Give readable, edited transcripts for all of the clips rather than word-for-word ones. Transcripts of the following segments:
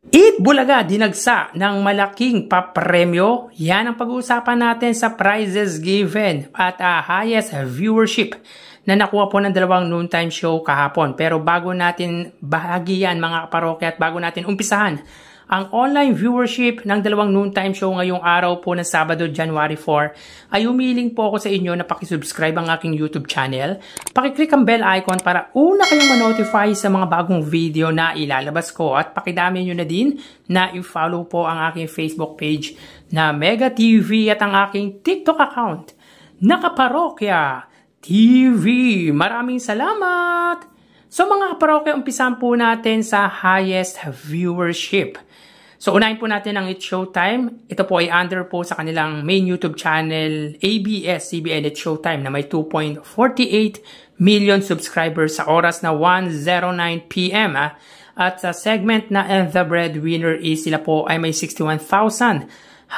Eat Bulaga dinagsa ng malaking papremyo. Yan ang pag-uusapan natin sa prizes given at highest viewership na nakuha po ng dalawang noontime show kahapon. Pero bago natin bahagi yan mga kaparokya at bago natin umpisahan ang online viewership ng dalawang noontime show ngayong araw po ng Sabado, January 4, ay umiling po ako sa inyo na pakisubscribe ang aking YouTube channel. Pakiclick ang bell icon para una kayong ma-notify sa mga bagong video na ilalabas ko. At pakidami nyo na din na i-follow po ang aking Facebook page na Mega TV at ang aking TikTok account na Kaparokya TV. Maraming salamat! So mga kaparokya, umpisan po natin sa highest viewership. So unahin po natin ang It's Showtime. Ito po ay under po sa kanilang main YouTube channel ABS-CBN It's Showtime na may 2.48 million subscribers sa oras na 1:09 PM. At sa segment na The Breadwinner is sila po ay may 61,000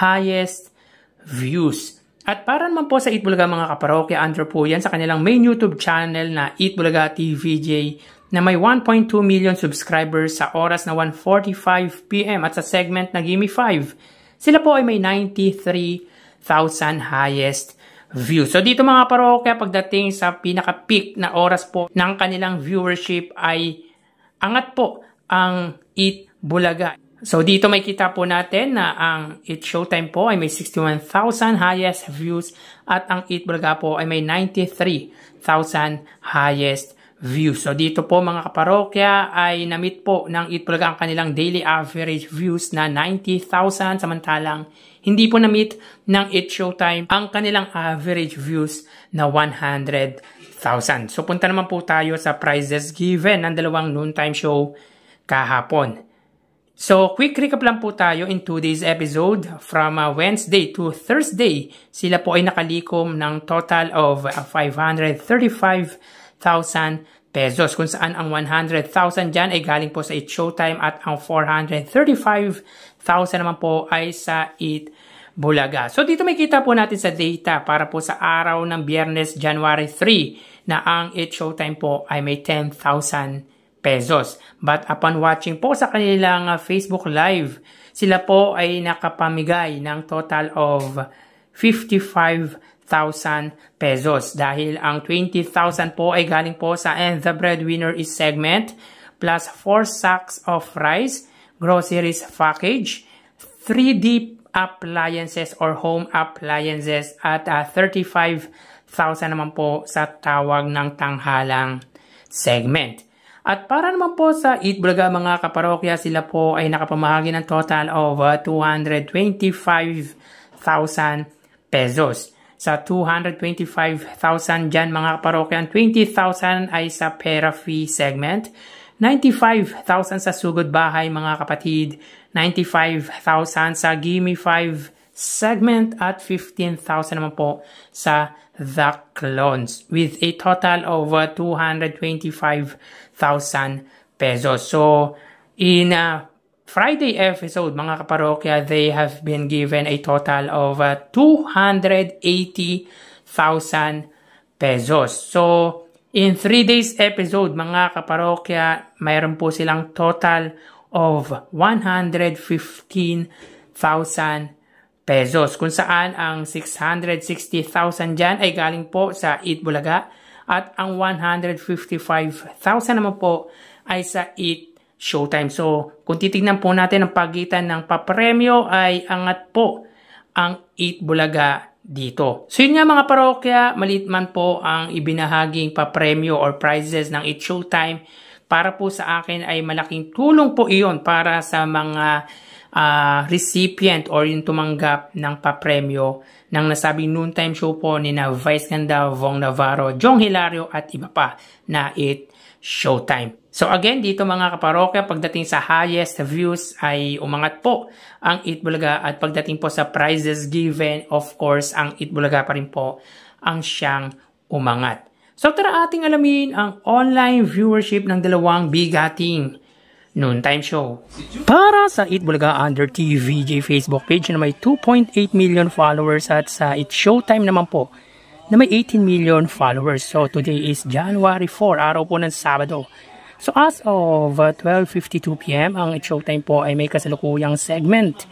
highest views. At para naman po sa Eat Bulaga mga kaparokya, under po yan sa kanilang main YouTube channel na Eat Bulaga TVJ na may 1.2 million subscribers sa oras na 1:45 PM. At sa segment na Gimme 5, sila po ay may 93,000 highest views. So dito mga kaparokya, pagdating sa pinaka-peak na oras po ng kanilang viewership ay angat po ang Eat Bulaga. So dito may kita po natin na ang It's Showtime po ay may 61,000 highest views at ang Eat Bulaga po ay may 93,000 highest views. So dito po mga kaparokya ay na-meet po ng Eat Bulaga ang kanilang daily average views na 90,000, samantalang hindi po na-meet ng It's Showtime ang kanilang average views na 100,000. So punta naman po tayo sa prizes given ng dalawang noontime show kahapon. So, quick recap lang po tayo in today's episode. From Wednesday to Thursday, sila po ay nakalikom ng total of 535,000 pesos. Kung saan ang 100,000 dyan ay galing po sa It's Showtime at ang 435,000 naman po ay sa Eat Bulaga. So, dito may kita po natin sa data para po sa araw ng Biyernes, January 3 na ang It's Showtime po ay may 10,000 pesos. But upon watching po sa kanilang Facebook Live, sila po ay nakapamigay ng total of 55,000 pesos. Dahil ang 20,000 po ay galing po sa And the Breadwinner is segment, plus 4 sacks of rice, groceries package, 3D appliances or home appliances, at 35,000 naman po sa tawag ng tanghalang segment. At para naman po sa Eat Bulaga mga kaparokya, sila po ay nakapamahagi ng total of 225,000 pesos. Sa 225,000 dyan mga kaparokya, 20,000 ay sa pera fee segment, 95,000 sa sugod bahay mga kapatid, 95,000 sa Gimme 5 segment, at 15,000 naman po sa The Clones, with a total of 225,000 pesos. So, in Friday episode, mga kaparokya, they have been given a total of 280,000 pesos. So, in 3 days episode, mga kaparokya, mayroon po silang total of 115,000 pesos, kung saan ang 660,000 dyan ay galing po sa Eat Bulaga at ang 155,000 naman po ay sa Eat Showtime. So, kung titignan po natin ang pagitan ng papremyo ay angat po ang Eat Bulaga dito. So, yun nga mga parokya, maliit man po ang ibinahaging papremyo or prizes ng Eat Showtime, para po sa akin ay malaking tulong po iyon para sa mga recipient or yung tumanggap ng papremyo ng nasabing noontime show po ni na Vice Ganda, Vong Navarro, Jong Hilario at iba pa na Eat Showtime. So again, dito mga kaparokya, pagdating sa highest views ay umangat po ang Eat Bulaga, at pagdating po sa prizes given, of course, ang Eat Bulaga pa rin po ang siyang umangat. So tara ating alamin ang online viewership ng dalawang bigating noontime show. Para sa Eat Bulaga under TVJ Facebook page na may 2.8 million followers, at sa It's Showtime naman po na may 18 million followers. So today is January 4, araw po ng Sabado. So as of 12:52 PM, ang It's Showtime po ay may kasalukuyang segment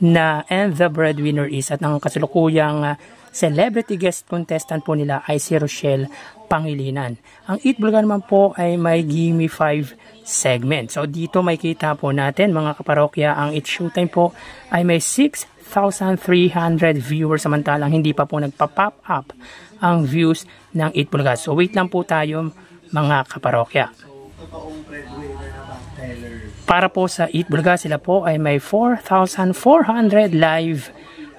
na And the Breadwinner Is, at ang kasalukuyang celebrity guest contestant po nila ay si Rochelle Pangilinan. Ang Eat Bulaga naman po ay may Gimme 5 segment. So dito may kita po natin mga kaparokya, ang It's Showtime po ay may 6,300 viewers, samantalang hindi pa po nagpa-pop up ang views ng Eat Bulaga. So wait lang po tayo mga kaparokya. Para po sa Eat Bulaga, sila po ay may 4,400 live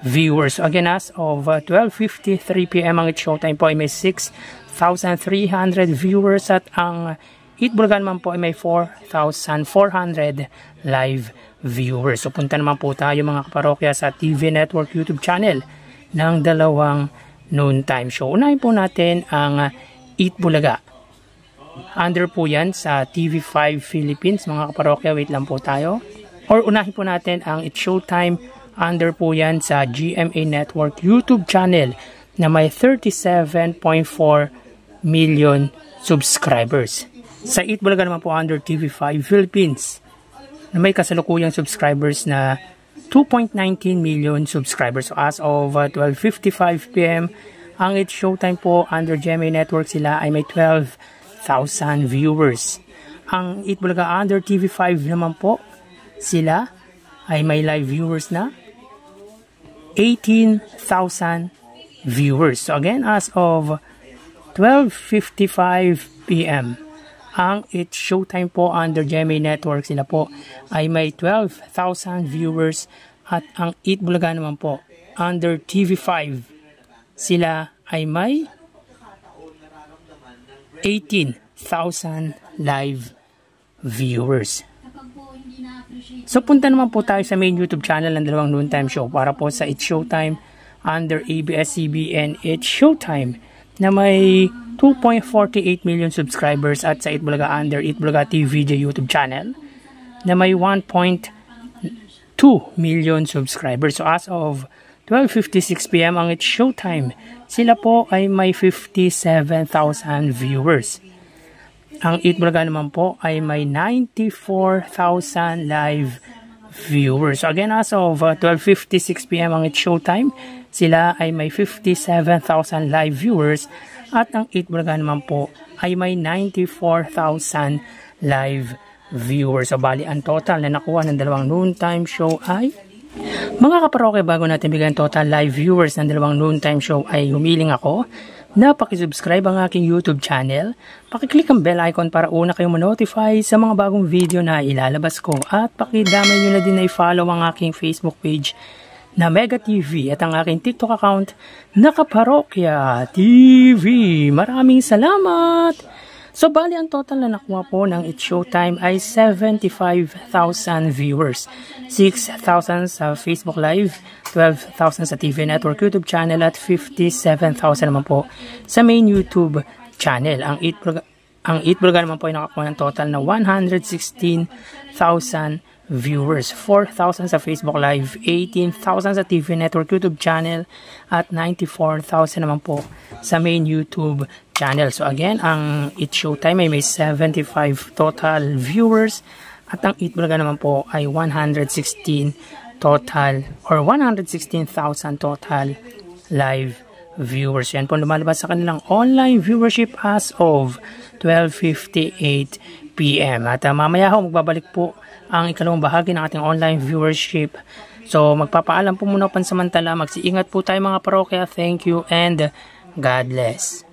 viewers. So again, as of 12:53 PM, ang It's Showtime po ay may 6,300 viewers, at ang Eat Bulaga naman po ay may 4,400 live viewers. So punta naman po tayo mga kaparokya sa TV Network YouTube channel ng dalawang noontime show. Unahin po natin ang Eat Bulaga. Under po yan sa TV5 Philippines mga kaparokya. Wait lang po tayo. Or unahin po natin ang It's Showtime. Under po yan sa GMA Network YouTube channel na may 37.4 million subscribers. Sa Eat Bulaga naman po under TV5 Philippines na may kasalukuyang subscribers na 2.19 million subscribers. So as of 12:55 PM, ang It's Showtime po under GMA Network, sila ay may 12,000 viewers. Ang Eat Bulaga under TV5 naman po, sila ay may live viewers na 18,000 viewers. So again, as of 12:55 PM, ang It's Showtime po under GMA Network, sila po ay may 12,000 viewers, at ang Eat Bulaga naman po under TV5, sila ay may 18,000 live viewers. So punta naman po tayo sa main YouTube channel ng dalawang noontime show para po sa It's Showtime under ABS-CBN It's Showtime na may 2.48 million subscribers, at sa Eat Bulaga under Eat Bulaga TVJ YouTube channel na may 1.2 million subscribers. So as of 12:56 PM, ang It's Showtime, sila po ay may 57,000 viewers. Ang Eat Bulaga naman po ay may 94,000 live viewers. So again, as of 12:56 PM, ang It's Showtime, sila ay may 57,000 live viewers, at ang Eat Bulaga naman po ay may 94,000 live viewers. So bali, ang total na nakuha ng dalawang noontime show ay, mga kaparokya, bago natin bigyan total live viewers ng dalawang noontime show, ay humiling ako na pakisubscribe ang aking YouTube channel, pakiclick ang bell icon para una kayong ma-notify sa mga bagong video na ilalabas ko, at pakidamay nyo na din na i-follow ang aking Facebook page na Mega TV at ang aking TikTok account na Kaparokya TV. Maraming salamat! So bali, ang total na nakuha po ng It's Showtime ay 75,000 viewers. 6,000 sa Facebook Live, 12,000 sa TV Network YouTube channel, at 57,000 naman po sa main YouTube channel. Ang Eat Bulaga naman po ay nakakuha ng total na 116,000 viewers. 4,000 sa Facebook Live, 18,000 sa TV Network YouTube channel, at 94,000 naman po sa main YouTube channel. So again, ang It's Showtime ay may 75 total viewers, at ang Eat Bulaga naman po ay 116,000 total live viewers. Yan po lumalabas sa kanilang online viewership as of 12:58 PM. At mamaya ho, magbabalik po ang ikalawang bahagi ng ating online viewership. So magpapaalam po muna pansamantala. Magsiingat po tayo mga parokya. Thank you and God bless.